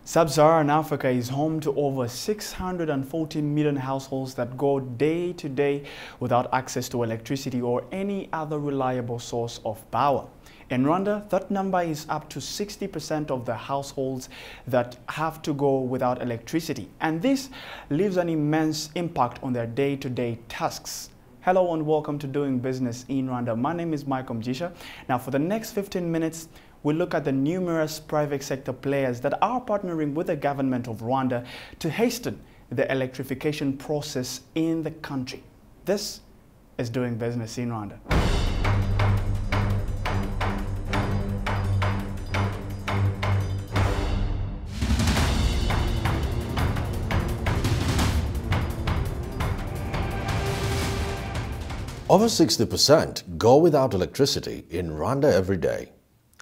Sub-Saharan Africa is home to over 614 million households that go day to day without access to electricity or any other reliable source of power. In Rwanda, that number is up to 60% of the households that have to go without electricity. And this leaves an immense impact on their day-to-day tasks. Hello and welcome to Doing Business in Rwanda. My name is Michael Mjisha. Now for the next 15 minutes, we'll look at the numerous private sector players that are partnering with the government of Rwanda to hasten the electrification process in the country. This is Doing Business in Rwanda. Over 60% go without electricity in Rwanda every day.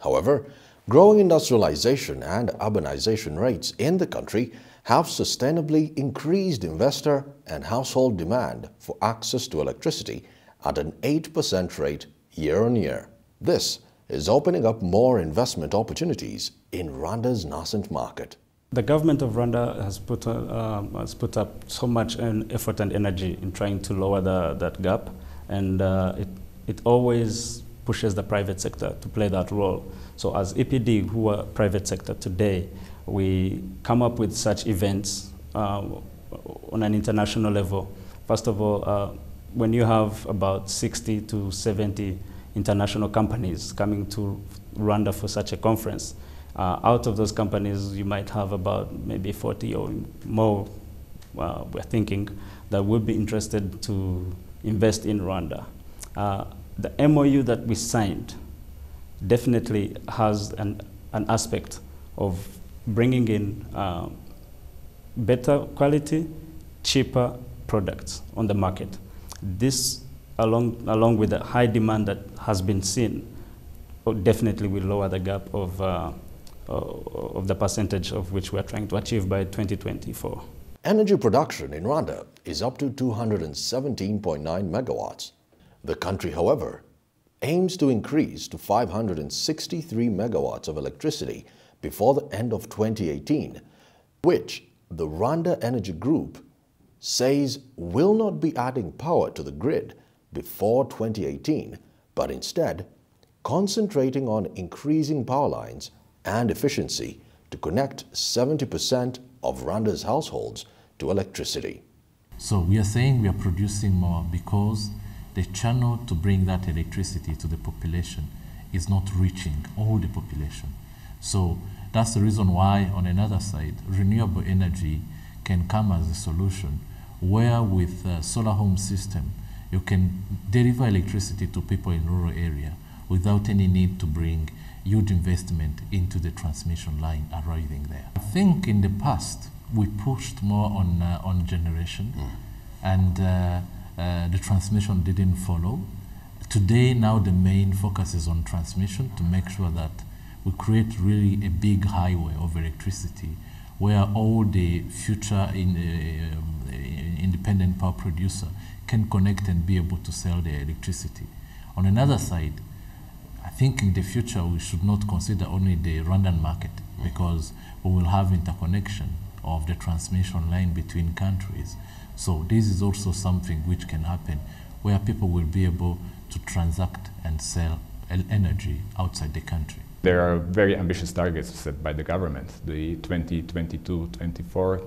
However, growing industrialization and urbanization rates in the country have sustainably increased investor and household demand for access to electricity at an 8% rate year on year. This is opening up more investment opportunities in Rwanda's nascent market. The government of Rwanda has put up so much effort and energy in trying to lower that gap, and it always pushes the private sector to play that role. So as EPD, who are private sector today, we come up with such events on an international level. First of all, when you have about 60 to 70 international companies coming to Rwanda for such a conference, out of those companies, you might have about maybe 40 or more, we're thinking, that would be interested to invest in Rwanda. The MOU that we signed definitely has an aspect of bringing in better quality, cheaper products on the market. This, along with the high demand that has been seen, definitely will lower the gap of the percentage of which we are trying to achieve by 2024. Energy production in Rwanda is up to 217.9 megawatts. The country, however, aims to increase to 563 megawatts of electricity before the end of 2018, which the Rwanda Energy Group says will not be adding power to the grid before 2018, but instead concentrating on increasing power lines and efficiency to connect 70% of Rwanda's households to electricity. So we are saying we are producing more because the channel to bring that electricity to the population is not reaching all the population. So that's the reason why, on another side, renewable energy can come as a solution, where with a solar home system, you can deliver electricity to people in rural area without any need to bring huge investment into the transmission line arriving there. I think in the past, we pushed more on generation, and the transmission didn't follow. Today, now the main focus is on transmission to make sure that we create really a big highway of electricity where all the future independent power producer can connect and be able to sell their electricity. On another side, I think in the future we should not consider only the Rwandan market, because we will have interconnection of the transmission line between countries. So this is also something which can happen, where people will be able to transact and sell energy outside the country. There are very ambitious targets set by the government, the 2022-24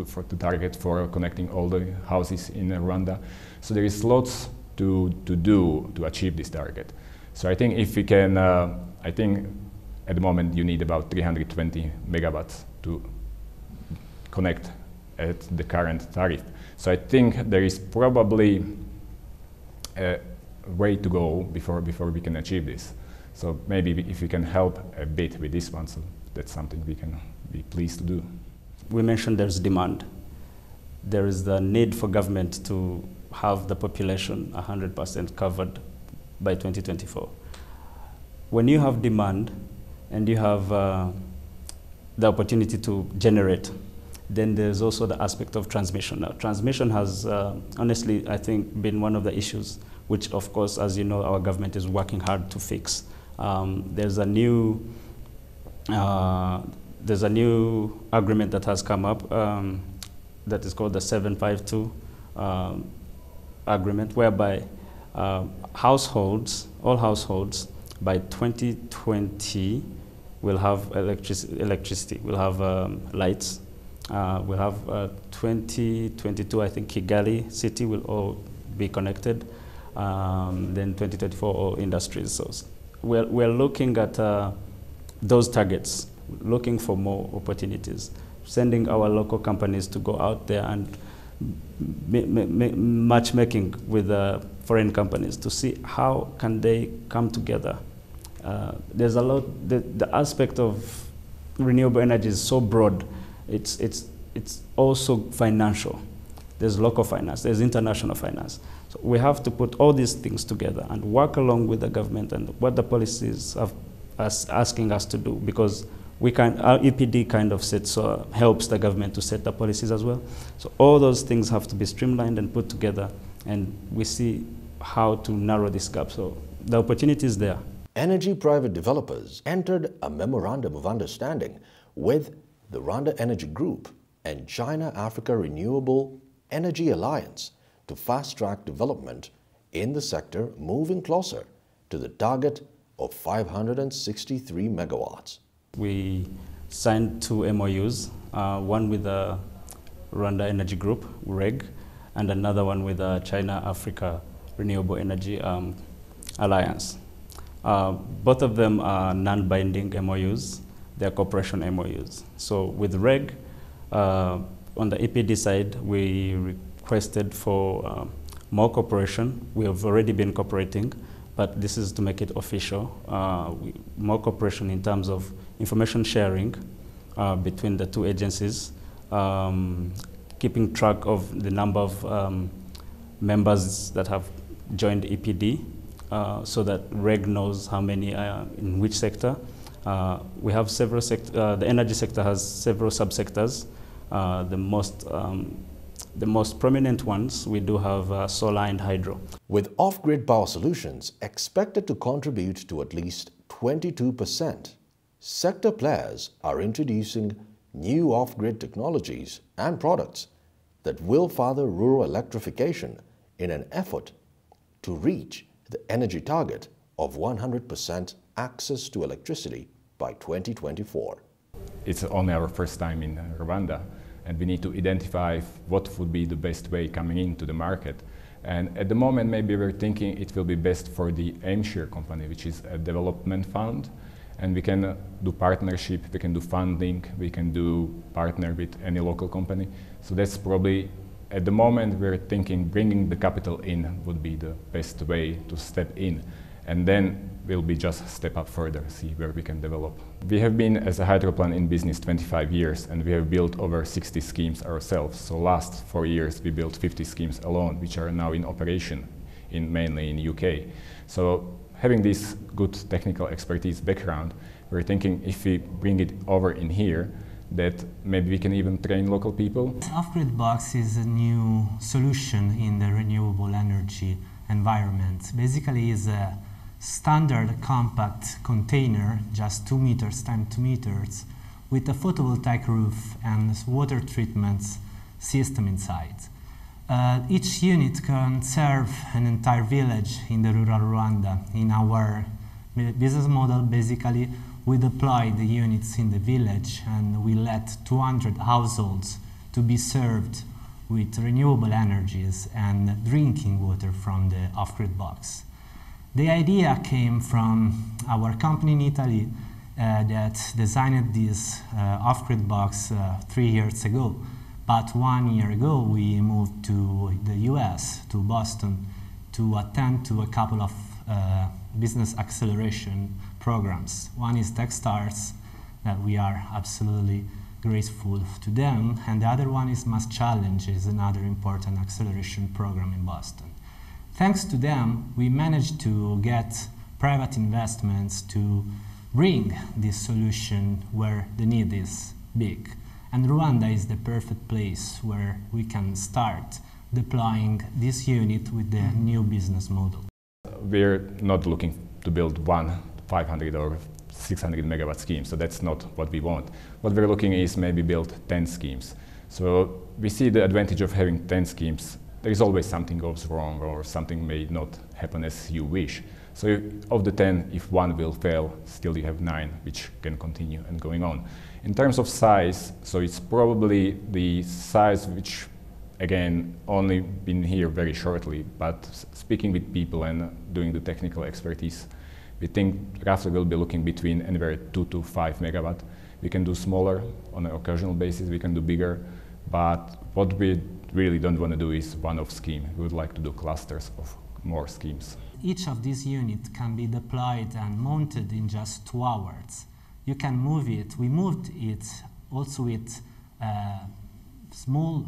for the target for connecting all the houses in Rwanda. So there is lots to do to achieve this target. So I think if we can, I think at the moment you need about 320 megawatts to connect at the current tariff. So I think there is probably a way to go before we can achieve this. So maybe if we can help a bit with this one, so that's something we can be pleased to do. We mentioned there's demand. There is the need for government to have the population 100% covered by 2024. When you have demand and you have the opportunity to generate, then there's also the aspect of transmission. Now, transmission has, honestly, I think, been one of the issues, which, of course, as you know, our government is working hard to fix. There's a new there's a new agreement that has come up that is called the 752 agreement, whereby all households by 2020 will have electricity, will have lights. We'll have 2022, I think Kigali city will all be connected. Then 2024, all industries. So we're looking at those targets, looking for more opportunities, sending our local companies to go out there and matchmaking with foreign companies to see how can they come together. There's a lot, the aspect of renewable energy is so broad. It's also financial. There's local finance, there's international finance. So we have to put all these things together and work along with the government and what the policies are asking us to do, because our EPD kind of helps the government to set the policies as well. So all those things have to be streamlined and put together, and we see how to narrow this gap. So the opportunity is there. Energy private developers entered a memorandum of understanding with the Rwanda Energy Group and China-Africa Renewable Energy Alliance to fast-track development in the sector, moving closer to the target of 563 megawatts. We signed 2 MOUs, one with the Rwanda Energy Group, REG, and another one with the China-Africa Renewable Energy Alliance. Both of them are non-binding MOUs. They're cooperation MOUs. So with REG, on the EPD side, we requested for more cooperation. We have already been cooperating, but this is to make it official. More cooperation in terms of information sharing between the 2 agencies, keeping track of the number of members that have joined EPD, so that REG knows how many in which sector. We have several the energy sector has several subsectors. The most prominent ones, we do have solar and hydro. With off-grid power solutions expected to contribute to at least 22%, sector players are introducing new off-grid technologies and products that will further rural electrification in an effort to reach the energy target of 100% access to electricity by 2024. It's only our first time in Rwanda, and we need to identify what would be the best way coming into the market. And at the moment, maybe we're thinking it will be best for the AimShare company, which is a development fund, and we can do partnership, we can do funding, we can do partner with any local company. So that's probably, at the moment, we're thinking bringing the capital in would be the best way to step in. And then we'll be just step up further, see where we can develop. We have been as a hydro plant in business 25 years, and we have built over 60 schemes ourselves. So last 4 years we built 50 schemes alone, which are now in operation mainly in UK. So having this good technical expertise background, we're thinking if we bring it over in here, that maybe we can even train local people. Off-grid box is a new solution in the renewable energy environment. Basically, is a standard compact container, just 2 meters times 2 meters, with a photovoltaic roof and water treatment system inside. Each unit can serve an entire village in the rural Rwanda. In our business model, basically, we deploy the units in the village and we let 200 households to be served with renewable energies and drinking water from the off-grid box. The idea came from our company in Italy that designed this off-grid box 3 years ago. But 1 year ago, we moved to the US, to Boston, to attend to a couple of business acceleration programs. One is Techstars, that we are absolutely grateful to them, and the other one is Mass Challenge, is another important acceleration program in Boston. Thanks to them, we managed to get private investments to bring this solution where the need is big. And Rwanda is the perfect place where we can start deploying this unit with the new business model. We're not looking to build 1 500 or 600 megawatt schemes, so that's not what we want. What we're looking is maybe build 10 schemes. So we see the advantage of having 10 schemes. There is always something goes wrong or something may not happen as you wish. So of the 10, if one will fail, still you have 9 which can continue and going on. In terms of size, so it's probably the size which, again, only been here very shortly, but speaking with people and doing the technical expertise, we think roughly we'll be looking between anywhere 2 to 5 megawatt. We can do smaller on an occasional basis, we can do bigger, but what we really don't want to do is one-off scheme. We would like to do clusters of more schemes. Each of these units can be deployed and mounted in just 2 hours. You can move it. We moved it also with small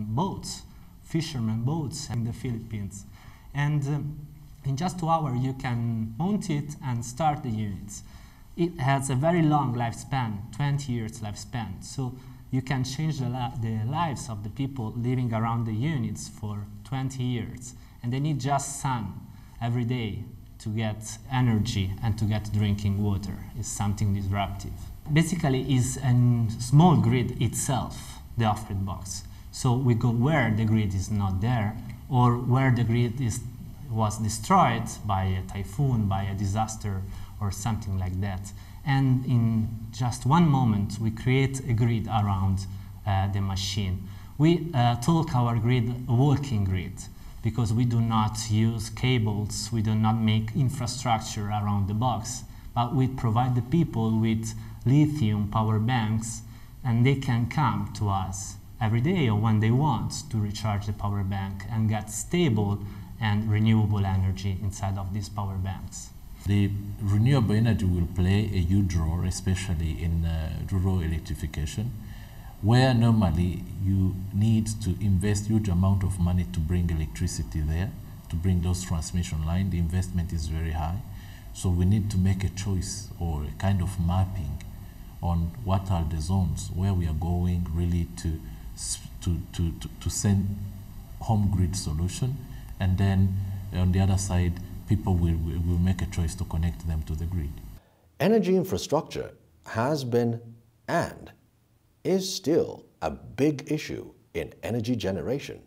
boats, fishermen boats in the Philippines. And in just 2 hours you can mount it and start the units. It has a very long lifespan, 20 years lifespan. So you can change the lives of the people living around the units for 20 years. And they need just sun every day to get energy and to get drinking water. It's something disruptive. Basically, it's a small grid itself, the off-grid box. So we go where the grid is not there, or where the grid was destroyed by a typhoon, by a disaster, or something like that. And in just one moment, we create a grid around the machine. We talk our grid a walking grid, because we do not use cables, we do not make infrastructure around the box, but we provide the people with lithium power banks, and they can come to us every day or when they want to recharge the power bank and get stable and renewable energy inside of these power banks. The renewable energy will play a huge role, especially in rural electrification, where normally you need to invest huge amount of money to bring electricity there, to bring those transmission lines. The investment is very high. So we need to make a choice or a kind of mapping on what are the zones where we are going really to send home grid solution, and then on the other side, people will make a choice to connect them to the grid. Energy infrastructure has been and is still a big issue in energy generation.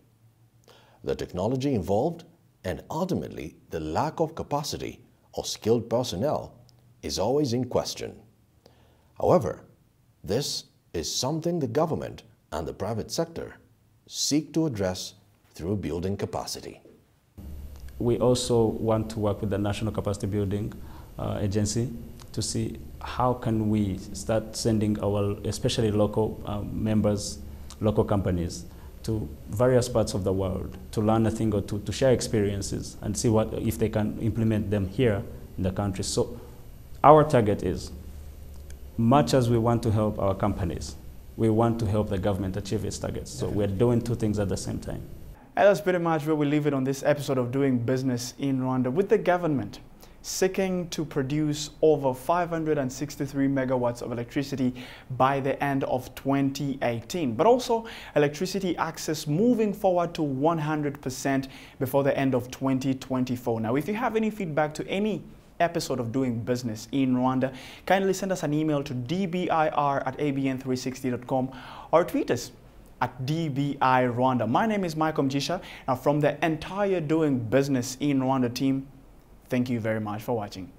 The technology involved and ultimately the lack of capacity or skilled personnel is always in question. However, this is something the government and the private sector seek to address through building capacity. We also want to work with the National Capacity Building Agency to see how can we start sending our, especially local members, local companies, to various parts of the world to learn a thing or two, to share experiences and see what if they can implement them here in the country. So our target is, much as we want to help our companies, we want to help the government achieve its targets. So we're doing two things at the same time. And that's pretty much where we leave it on this episode of Doing Business in Rwanda, with the government seeking to produce over 563 megawatts of electricity by the end of 2018, but also electricity access moving forward to 100% before the end of 2024. Now, if you have any feedback to any episode of Doing Business in Rwanda, kindly send us an email to dbir@abn360.com or tweet us at DBI Rwanda. My name is Michael Mjisha, and from the entire Doing Business in Rwanda team, thank you very much for watching.